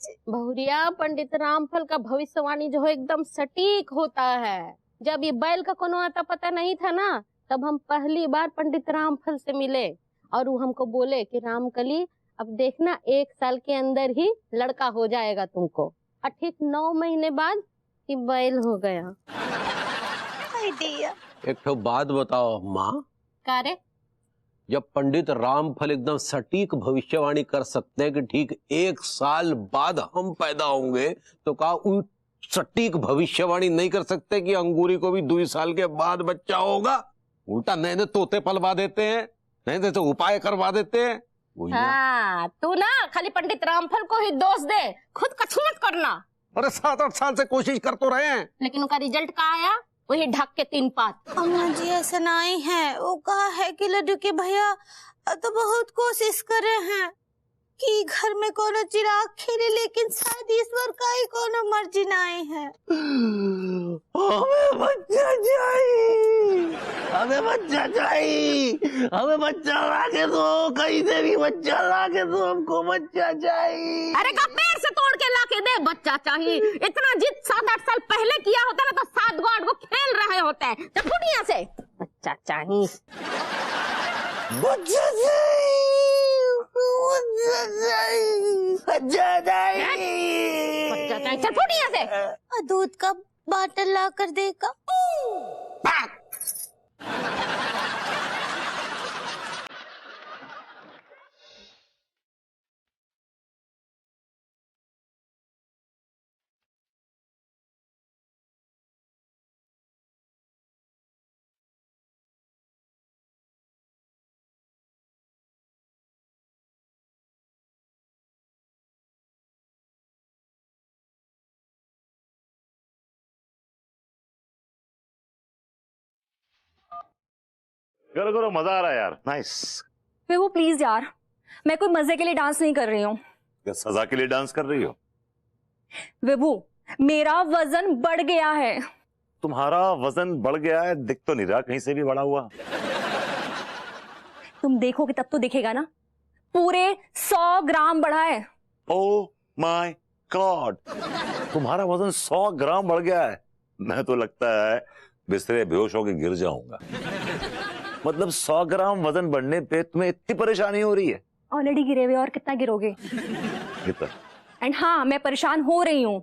जी। बहुरिया, पंडित रामफल का भविष्यवाणी जो है एकदम सटीक होता है। जब ये बैल का कोनो आता पता नहीं था ना, तब हम पहली बार पंडित रामफल से मिले और वो हमको बोले कि रामकली अब देखना 1 साल के अंदर ही लड़का हो जाएगा तुमको। और ठीक 9 महीने बाद ये बैल हो गया। एक तो बात बताओ माँ, का रे? जब पंडित रामफल एकदम सटीक भविष्यवाणी कर सकते हैं कि ठीक 1 साल बाद हम पैदा होंगे, तो क्या उन सटीक भविष्यवाणी नहीं कर सकते कि अंगूरी को भी 2 साल के बाद बच्चा होगा? उल्टा नए नए तोते पलवा देते हैं, नए नए तो उपाय करवा देते हैं। हाँ, तू ना खाली पंडित रामफल को ही दोष दे, खुद कछु मत करना। अरे 7-8 साल से कोशिश कर तो रहे हैं, लेकिन उनका रिजल्ट कहाँ आया? वही ढक के 3 पात। अम्मा जी ऐसा नहीं है, वो कहा है कि लड्डू के भैया तो बहुत कोशिश कर रहे हैं कि घर में कोनो चिराग खिले, लेकिन शायद ईश्वर का ही कोनो मर्जी नहीं है। हमें बच्चा चाहिए, हमें बच्चा चाहिए, हमें बच्चा लाके दो, कहीं से भी बच्चा लाके दो, हमको बच्चा चाहिए। अरे का पेड़ से तोड़ के लाके दे, बच्चा चाहिए। इतना जिद 7-8 साल पहले किया होता ना तो 7 गॉड को खेल रहे होते हैं। जब दुनिया से बच्चा चाहिए, बच्चा चाहिए, बच्चा चाहिए, बच्चा चाहिए, बच्चा चाहिए। चल फुटिया से। दूध का बाटल ला कर देगा। करो करो, मजा आ रहा है यार, नाइस। विभू प्लीज यार, मैं कोई मजे के लिए डांस नहीं कर रही हूँ। क्या सजा के लिए डांस कर रही हो? विभू मेरा वजन बढ़ गया है। तुम्हारा वजन बढ़ गया है? दिख तो नहीं रहा कहीं से भी बढ़ा हुआ। तुम देखोगे तब तो दिखेगा ना, पूरे 100 ग्राम बढ़ा है। ओह माय गॉड, तुम्हारा वजन 100 ग्राम बढ़ गया है। मैं तो लगता है बिस्तरे बेहोश होकर गिर जाऊंगा। मतलब 100 ग्राम वजन बढ़ने पे तुम्हें इतनी परेशानी हो रही है? ऑलरेडी गिरे हुए, और कितना गिरोगे? एंड हाँ, मैं परेशान हो रही हूँ।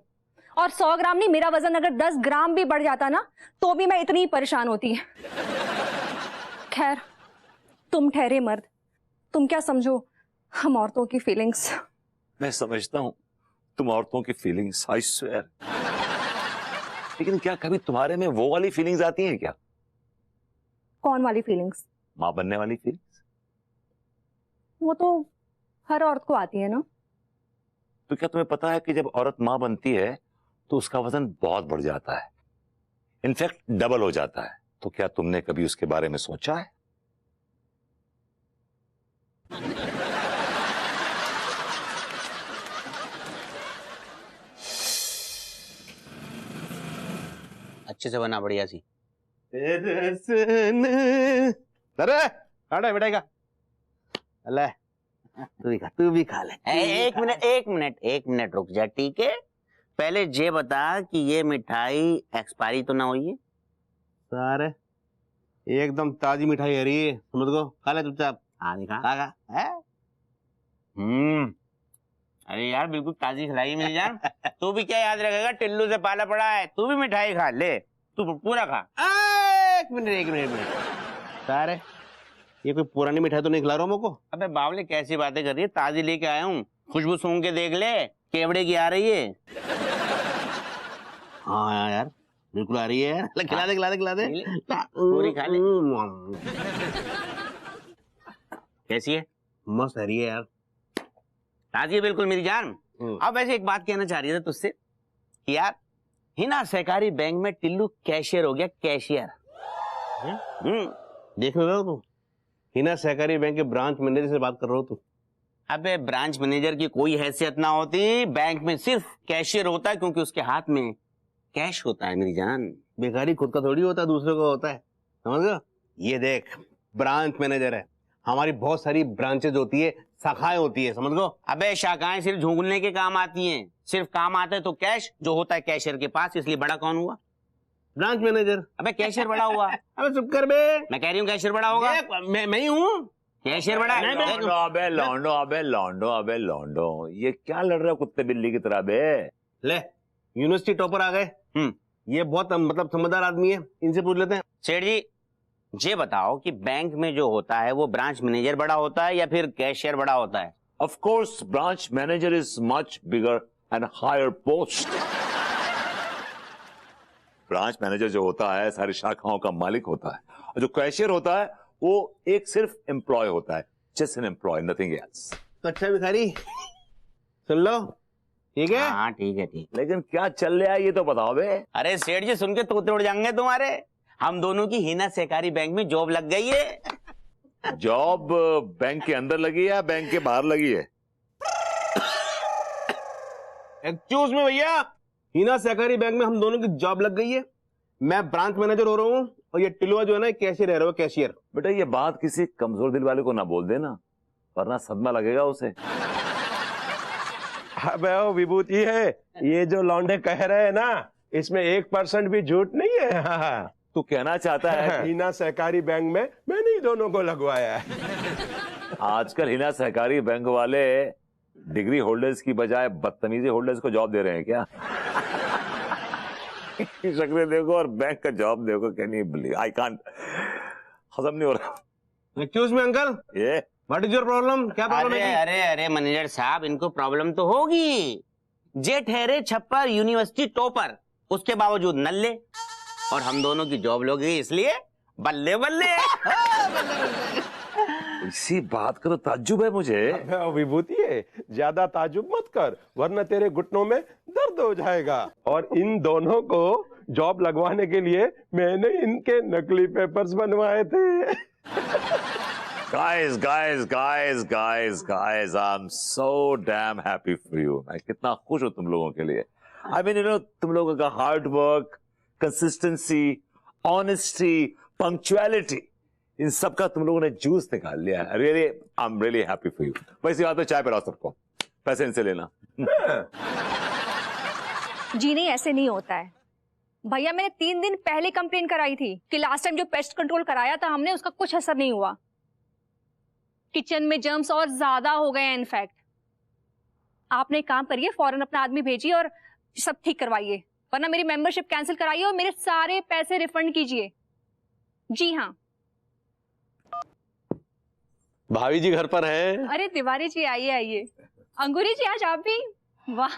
और 100 ग्राम नहीं, मेरा वजन अगर 10 ग्राम भी बढ़ जाता ना तो भी मैं इतनी परेशान होती। खैर, तुम ठहरे मर्द, तुम क्या समझो हम औरतों की फीलिंग्स। मैं समझता हूँ तुम औरतों की फीलिंग्स, आई स्वेयर। लेकिन क्या कभी तुम्हारे में वो वाली फीलिंग्स आती हैं क्या? कौन वाली फीलिंग्स? माँ बनने वाली फीलिंग्स। वो तो हर औरत को आती है ना। तो क्या तुम्हें पता है कि जब औरत माँ बनती है तो उसका वजन बहुत बढ़ जाता है, इनफैक्ट डबल हो जाता है। तो क्या तुमने कभी उसके बारे में सोचा है? अच्छे से बना, बढ़िया सी। अरे आड़ा बेटा, अल्लाह तू भी खा ले। एक मिनट रुक जा, ठीक है? पहले ये बता कि ये मिठाई एक्सपायरी तो ना हुई है? सारे एकदम ताजी मिठाई आ रही है, समझ को खा ले चुपचाप। हाँ दिखा। है? अरे यार बिल्कुल ताजी खिलाई मेरी जान। तू भी क्या याद रखेगा, टिल्लू से पाला पड़ा है। तू भी मिठाई खा ले, तू पूरा खा। एक मिनट सारे, ये कोई पुरानी मिठाई तो नहीं खिला रहा मुझको? अबे बावले कैसी बातें कर रही है, ताजी लेके आया हूँ। खुशबू सूंघ के देख ले, केवड़े की आ रही है। हाँ यार बिल्कुल आ रही है यार। खिला दे पूरी खा ले। कैसी है? मस्त है रही है यार, ताजी है बिल्कुल मेरी जान। अब ऐसे एक बात कहना चाह रही थी तुझसे कि यार हिना सहकारी बैंक में टिल्लू कैशियर हो गया, कैशियर। देख रहे हो तू, हिना सहकारी बैंक के ब्रांच मैनेजर से बात कर रहा हो तू? अबे ब्रांच मैनेजर की कोई हैसियत ना होती, बैंक में सिर्फ कैशियर होता है, क्योंकि उसके हाथ में कैश होता है मेरी जान। भिखारी खुद का थोड़ी होता है, दूसरे का होता है, समझ गए? ये देख ब्रांच मैनेजर है, हमारी बहुत सारी ब्रांचेज होती है, शाखाएं होती है, समझ लो। अबे शाखाएं सिर्फ झूठने के काम आती हैं, सिर्फ काम आता है तो कैश जो होता है कैशियर के पास, इसलिए बड़ा कौन हुआ? Branch manager. अबे कैशियर बड़ा हुआ। अबे चुप कर बे। मैं कह रही हूँ कैशियर बड़ा होगा। मैं ही हूँ। कैशियर बड़ा है। लौंडो, अबे लौंडो, अबे लौंडो, अबे लौंडो, ये क्या लड़ रहे हो कुत्ते बिल्ली की तरह बे? ले, यूनिवर्सिटी टॉपर आ गए। ये बहुत मतलब समझदार आदमी है, इनसे पूछ लेते हैं। सेठ जी ये बताओ कि बैंक में जो होता है वो ब्रांच मैनेजर बड़ा होता है या फिर कैशियर बड़ा होता है? Of course, branch manager is much bigger and higher post. Branch manager जो होता है सारी शाखाओं का मालिक होता है, और जो कैशियर होता है वो एक सिर्फ एम्प्लॉय होता है, just an employ, nothing else. तो अच्छा भिखारी, सुन लो, ठीक है? हाँ ठीक है ठीक। लेकिन क्या चल रहा है ये तो बताओ बे। अरे सेठ जी सुन के तोते उड़ जाएंगे तुम्हारे, हम दोनों की हिना सहकारी बैंक में जॉब लग गई है। जॉब बैंक के अंदर लगी है या बैंक के बाहर लगी है? एक्सक्यूज में भैया, हिना सहकारी बैंक में हम दोनों की जॉब लग गई है। मैं ब्रांच मैनेजर हो रहा हूँ और ये टिलुआ जो है ना कैशियर रह रहा है, कैशियर। बेटा ये बात किसी कमजोर दिल वाले को ना बोल देना, वरना सदमा लगेगा उसे। अबे ओ विभूति है, ये जो लौंडे कह रहे हैं ना, इसमें 1% भी झूठ नहीं है। हाँ। तू कहना चाहता है हिना सहकारी बैंक में मैंने ही दोनों को लगवाया है। आजकल हिना सहकारी बैंक वाले डिग्री होल्डर्स की बजाय बदतमीजी होल्डर्स को जॉब दे रहे हैं क्या? शक्लें देखो और बैंक का जॉब देखो, can you believe? I can't, हजम नहीं हो रहा। एक्सक्यूज मी अंकल, ये व्हाट इज योर प्रॉब्लम? क्या प्रॉब्लम अरे है? अरे अरे मैनेजर साहब, इनको प्रॉब्लम तो होगी। जे ठहरे छप्पर यूनिवर्सिटी टॉपर, उसके बावजूद नल्ले, और हम दोनों की जॉब लग गई इसलिए बल्ले बल्ले। इसी बात का तो ताज्जुब है मुझे। अबे ओ विभूति है, ज्यादा ताजुब मत कर, वरना तेरे घुटनों में दर्द हो जाएगा। और इन दोनों को जॉब लगवाने के लिए मैंने इनके नकली पेपर्स बनवाए थे। Guys, I'm so damn happy for you. मैं कितना खुश हूँ तुम लोगों के लिए। I mean, you know, तुम लोगों का hard work, consistency, honesty, punctuality, इन सब का तुम लोगों ने जूस निकाल लिया है। Really, I'm really happy for you. वैसी बात है, चाय पिलाओ सबको, पैसे इनसे लेना। जी नहीं, ऐसे नहीं होता है भैया। मैंने 3 दिन पहले कंप्लेन कराई थी कि लास्ट टाइम जो पेस्ट कंट्रोल कराया था हमने, उसका कुछ असर नहीं हुआ। किचन में जर्म्स और ज्यादा हो गए हैं इनफैक्ट। आपने एक काम करिए, फौरन अपना आदमी भेजिए और सब ठीक करवाइए, वरना मेरी मेंबरशिप कैंसिल कराइए और मेरे सारे पैसे रिफंड कीजिए। जी हाँ। भाभी जी घर पर हैं? अरे तिवारी जी आइए आइए। अंगूरी जी आज आप भी? वाह